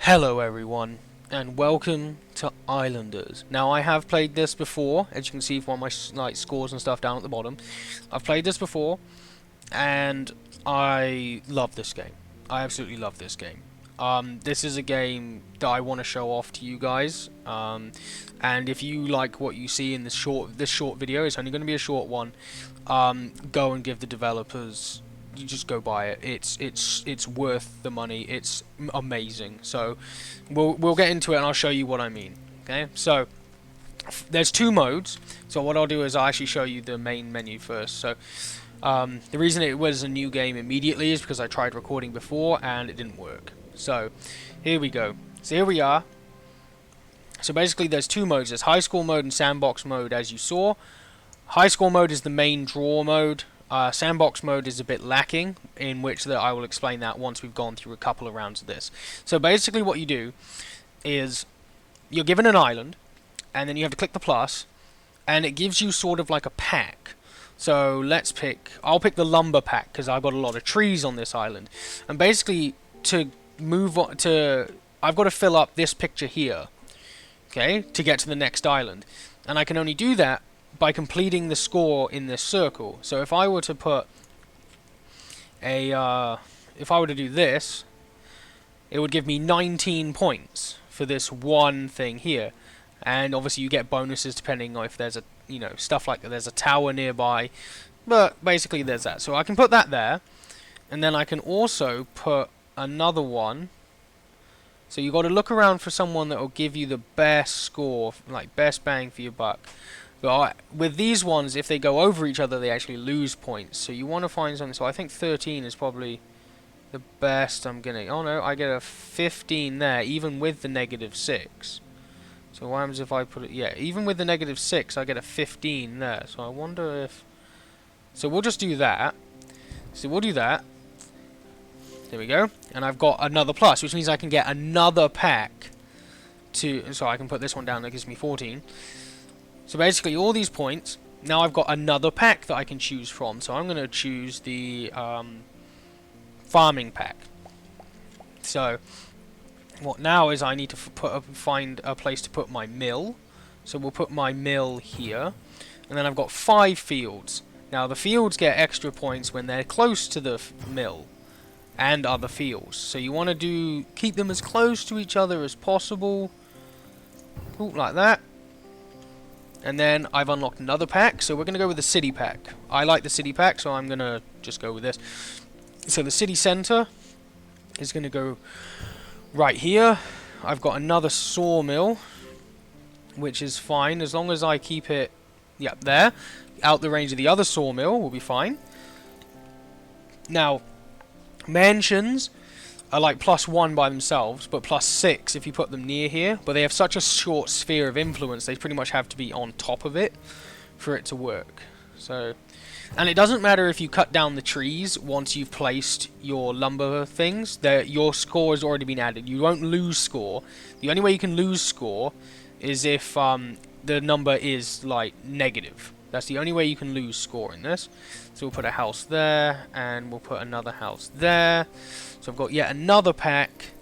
Hello everyone, and welcome to Islanders. Now I have played this before, as you can see from my scores and stuff down at the bottom. I've played this before, and I love this game. I absolutely love this game. This is a game that I want to show off to you guys. And if you like what you see in this short video, it's only going to be a short one. Go and give the developers. You just go buy it. It's worth the money. It's amazing. So we'll get into it and I'll show you what I mean. Okay, so there's two modes. So what I'll do is I'll actually show you the main menu first. So the reason it was a new game immediately is because I tried recording before and it didn't work. So here we go. So here we are. So basically there's two modes. There's high score mode and sandbox mode, as you saw. High score mode is the main draw mode. Sandbox mode is a bit lacking, in which I will explain that once we've gone through a couple of rounds of this. So basically what you do is you're given an island, and then you have to click the plus, and it gives you sort of like a pack. So I'll pick the lumber pack because I've got a lot of trees on this island. And basically to move on I've got to fill up this picture here, okay, to get to the next island. And I can only do that by completing the score in this circle. So if I were to put if I were to do this, it would give me 19 points for this one thing here. And obviously you get bonuses depending on if there's stuff like that. There's a tower nearby, but basically there's that. So I can put that there, and then I can also put another one. So you got to look around for someone that will give you the best score, like best bang for your buck. But with these ones, if they go over each other, they actually lose points. So you want to find something. So I think 13 is probably the best I'm gonna. Oh no, I get a 15 there, even with the -6. So what happens if I put it? Yeah, even with the -6, I get a 15 there. So I wonder if. So we'll just do that. So we'll do that. There we go. And I've got another plus, which means I can get another pack. So I can put this one down. That gives me 14. So basically all these points, now I've got another pack that I can choose from. So I'm going to choose the farming pack. So what now is I need to find a place to put my mill. So we'll put my mill here. And then I've got 5 fields. Now the fields get extra points when they're close to the mill and other fields. So you want to keep them as close to each other as possible. Ooh, like that. And then I've unlocked another pack, so we're going to go with the city pack. I like the city pack, so I'm going to just go with this. So the city center is going to go right here. I've got another sawmill, which is fine, as long as I keep it, yep, there. Out the range of the other sawmill will be fine. Now, mansions are like +1 by themselves, but +6 if you put them near here. But they have such a short sphere of influence, they pretty much have to be on top of it for it to work. So, and it doesn't matter if you cut down the trees once you've placed your lumber things. Your score has already been added. You won't lose score. The only way you can lose score is if the number is like negative. That's the only way you can lose score in this. So we'll put a house there, and we'll put another house there. So I've got yet another pack.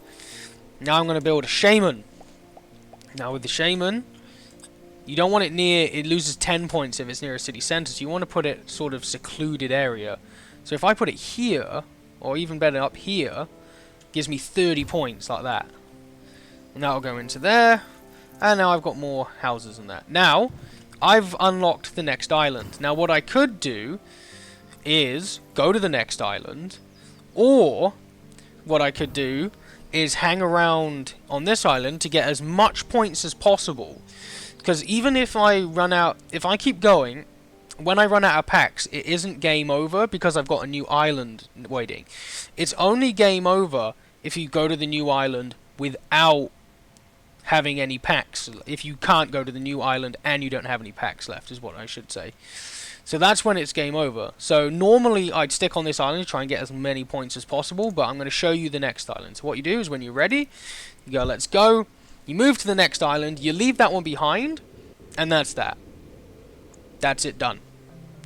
Now I'm going to build a shaman. Now with the shaman, you don't want it near, it loses 10 points if it's near a city centre, so you want to put it sort of secluded area. So if I put it here, or even better up here, it gives me 30 points like that. And that'll go into there, and now I've got more houses than that. Now, I've unlocked the next island. Now what I could do is go to the next island, or what I could do is hang around on this island to get as much points as possible. Because even if I keep going, when I run out of packs, it isn't game over because I've got a new island waiting. It's only game over if you go to the new island without having any packs. If you can't go to the new island and you don't have any packs left, is what I should say. So that's when it's game over. So normally I'd stick on this island to try and get as many points as possible, but I'm going to show you the next island. So what you do is when you're ready, you go, let's go. You move to the next island, you leave that one behind, and that's that. That's it, done.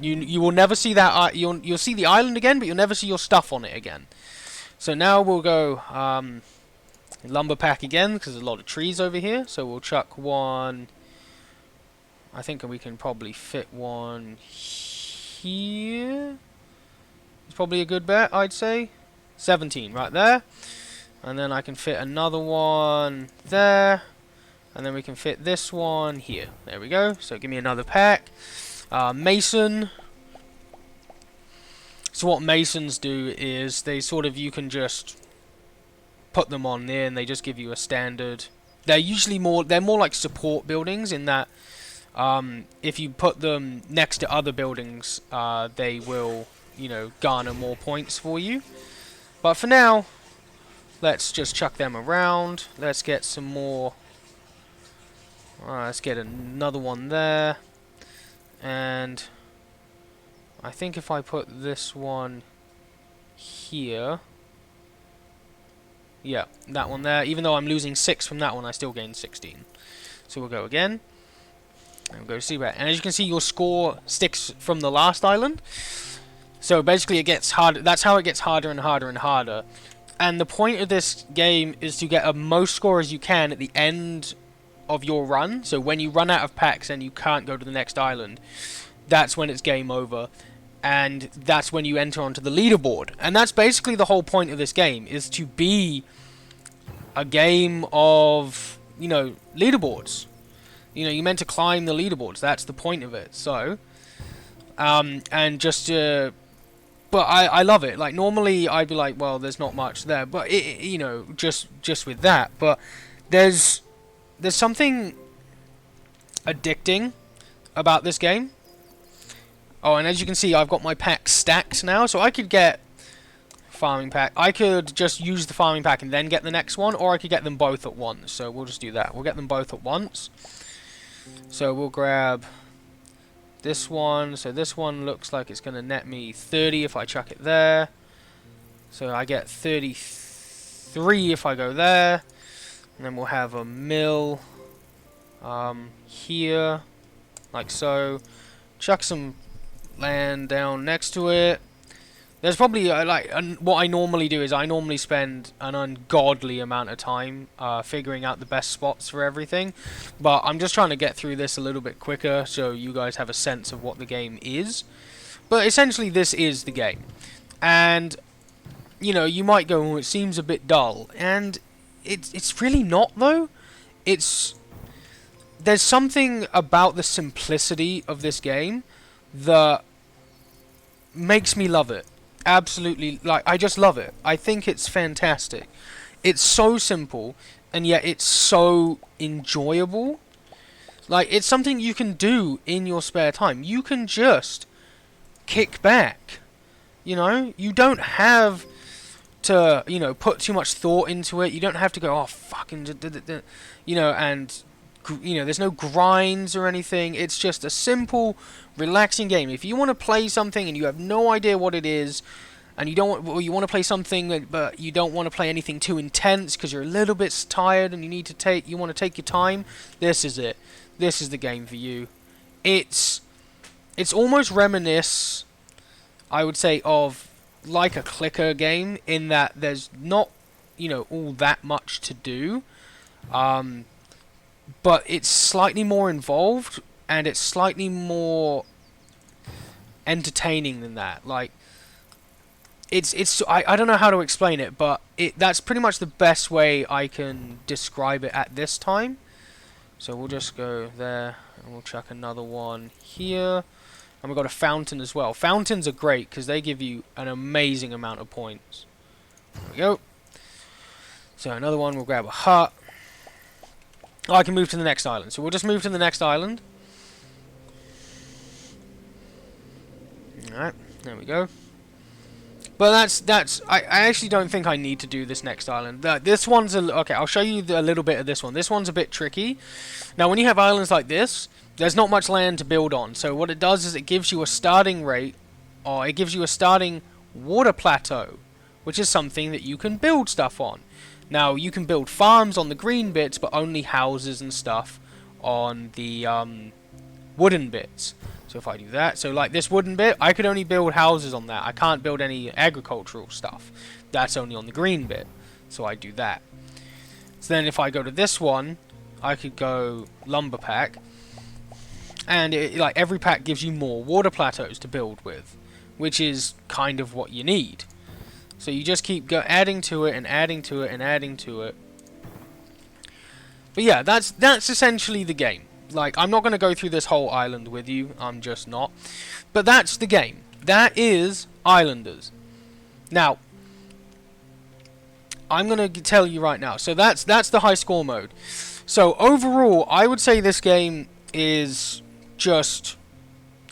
You will never see that. You'll see the island again, but you'll never see your stuff on it again. So now we'll go. Lumber pack again, because there's a lot of trees over here. So we'll chuck one. I think we can probably fit one here. It's probably a good bet, I'd say. 17 right there. And then I can fit another one there. And then we can fit this one here. There we go. So give me another pack. Mason. So what masons do is they sort of, you can just put them on there and they just give you a standard. They're usually they're more like support buildings in that if you put them next to other buildings, they will, you know, garner more points for you. But for now, let's just chuck them around. Let's get some more. Let's get another one there. And I think if I put this one here. Yeah, that one there. Even though I'm losing 6 from that one, I still gain 16. So we'll go again. And we'll go see where. And as you can see, your score sticks from the last island. So basically it gets harder. That's how it gets harder and harder and harder. And the point of this game is to get a most score as you can at the end of your run. So when you run out of packs and you can't go to the next island, that's when it's game over. And that's when you enter onto the leaderboard. And that's basically the whole point of this game, is to be a game of, you know, leaderboards. You know, you're meant to climb the leaderboards. That's the point of it. So, and just but I love it. Like, normally I'd be like, well, there's not much there, but you know, just with that. But there's something addicting about this game. Oh, and as you can see, I've got my packs stacked now, so I could get farming pack. I could just use the farming pack and then get the next one, or I could get them both at once. So we'll just do that. We'll get them both at once. So we'll grab this one. So this one looks like it's going to net me 30 if I chuck it there. So I get 33 if I go there. And then we'll have a mill here, like so. Chuck some land down next to it. There's probably what I normally do is I normally spend an ungodly amount of time figuring out the best spots for everything, but I'm just trying to get through this a little bit quicker so you guys have a sense of what the game is. But essentially this is the game, and you know, you might go, oh, it seems a bit dull, and it's really not though. There's something about the simplicity of this game that makes me love it. Absolutely, like, I just love it. I think it's fantastic. It's so simple, and yet it's so enjoyable. Like, it's something you can do in your spare time. You can just kick back. You know? You don't have to, you know, put too much thought into it. You don't have to go, oh, fucking, you know, and, you know, there's no grinds or anything. It's just a simple, relaxing game. If you want to play something and you have no idea what it is, and you don't want, well, you want to play something, but you don't want to play anything too intense because you're a little bit tired and you want to take your time, this is it. This is the game for you. It's almost reminisce, I would say, of like a clicker game in that there's not, you know, all that much to do. But it's slightly more involved, and it's slightly more entertaining than that. Like, I don't know how to explain it, but that's pretty much the best way I can describe it at this time. So we'll just go there, and we'll chuck another one here. And we've got a fountain as well. Fountains are great, because they give you an amazing amount of points. There we go. So another one, we'll grab a hut. Oh, I can move to the next island. So we'll just move to the next island. Alright, there we go. But I actually don't think I need to do this next island. This one's okay, I'll show you a little bit of this one. This one's a bit tricky. Now, when you have islands like this, there's not much land to build on. So what it does is it gives you a starting rate, or it gives you a starting water plateau, which is something that you can build stuff on. Now, you can build farms on the green bits, but only houses and stuff on the wooden bits. So if I do that, so like this wooden bit, I could only build houses on that. I can't build any agricultural stuff. That's only on the green bit. So I do that. So then if I go to this one, I could go lumber pack, and like every pack gives you more water plateaus to build with, which is kind of what you need. So you just keep adding to it and adding to it and adding to it. But yeah, that's essentially the game. Like, I'm not going to go through this whole island with you. I'm just not. But that's the game. That is Islanders. Now, I'm going to tell you right now. So that's the high score mode. So overall, I would say this game is just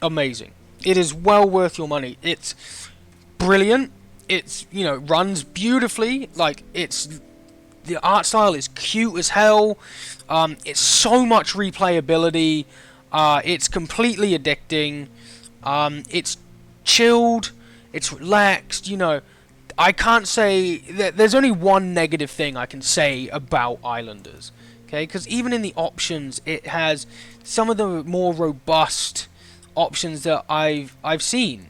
amazing. It is well worth your money. It's brilliant. It's, you know, runs beautifully. Like, the art style is cute as hell. It's so much replayability. It's completely addicting. It's chilled. It's relaxed. You know, I can't say that there's only one negative thing I can say about Islanders. Okay, because even in the options, it has some of the more robust options that I've seen.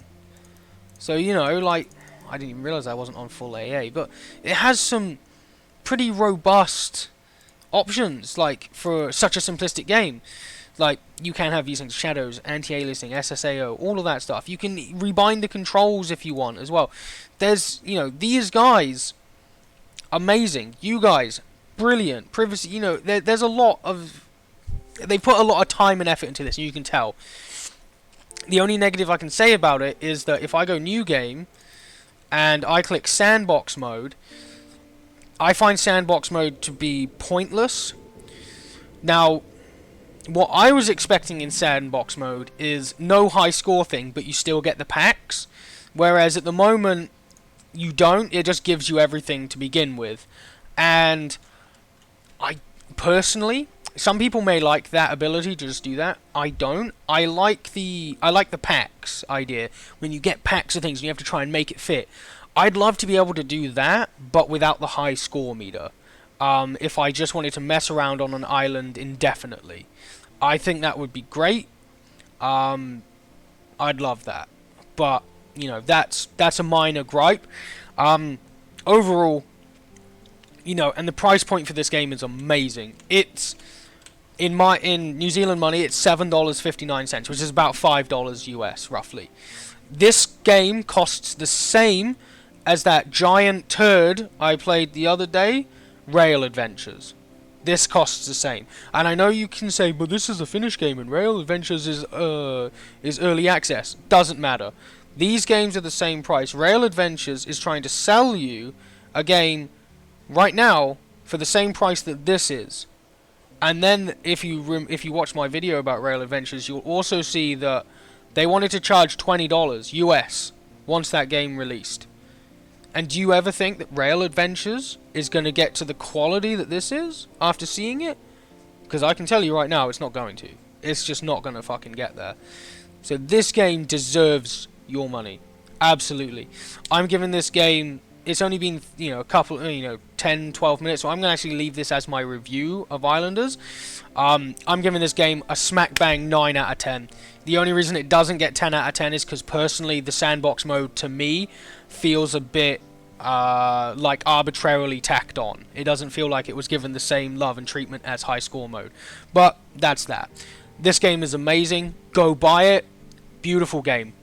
So, you know, like, I didn't even realize I wasn't on full AA, but it has some pretty robust options, like, for such a simplistic game. Like, you can have using shadows, anti-aliasing, SSAO, all of that stuff. You can rebind the controls if you want as well. There's, you know, these guys, amazing. You guys, brilliant. Privacy, you know, there's a lot of... They put a lot of time and effort into this, and you can tell. The only negative I can say about it is that if I go new game, and I click sandbox mode, I find sandbox mode to be pointless. Now, what I was expecting in sandbox mode is no high score thing, but you still get the packs. Whereas at the moment, you don't. It just gives you everything to begin with. And I personally, some people may like that ability to just do that. I don't. I like the packs idea. When you get packs of things and you have to try and make it fit. I'd love to be able to do that, but without the high score meter. If I just wanted to mess around on an island indefinitely. I think that would be great. I'd love that. But, you know, that's a minor gripe. Overall, you know, and the price point for this game is amazing. It's in New Zealand money, it's $7.59, which is about $5 US roughly. This game costs the same as that giant turd I played the other day, Rail Adventures. This costs the same. And I know you can say, but this is a finished game and Rail Adventures is early access. Doesn't matter. These games are the same price. Rail Adventures is trying to sell you a game right now for the same price that this is. And then if you watch my video about Rail Adventures, you'll also see that they wanted to charge $20 US once that game released. And do you ever think that Rail Adventures is going to get to the quality that this is after seeing it? Because I can tell you right now, it's not going to. It's just not going to fucking get there. So this game deserves your money. Absolutely. I'm giving this game... It's only been, you know, a couple, 10, 12 minutes, so I'm going to actually leave this as my review of Islanders. I'm giving this game a smack bang 9 out of 10. The only reason it doesn't get 10 out of 10 is because, personally, the sandbox mode, to me, feels a bit, like, arbitrarily tacked on. It doesn't feel like it was given the same love and treatment as high score mode. But, that's that. This game is amazing. Go buy it. Beautiful game.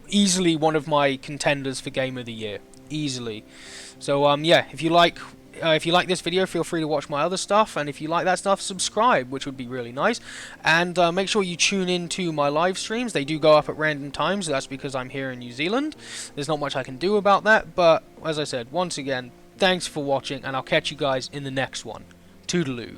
Easily one of my contenders for Game of the Year. Easily. So yeah, if you like this video, feel free to watch my other stuff, and if you like that stuff, subscribe, which would be really nice. And make sure you tune in to my live streams. They do go up at random times. That's because I'm here in New Zealand. There's not much I can do about that, but as I said, once again, thanks for watching, and I'll catch you guys in the next one. Toodaloo.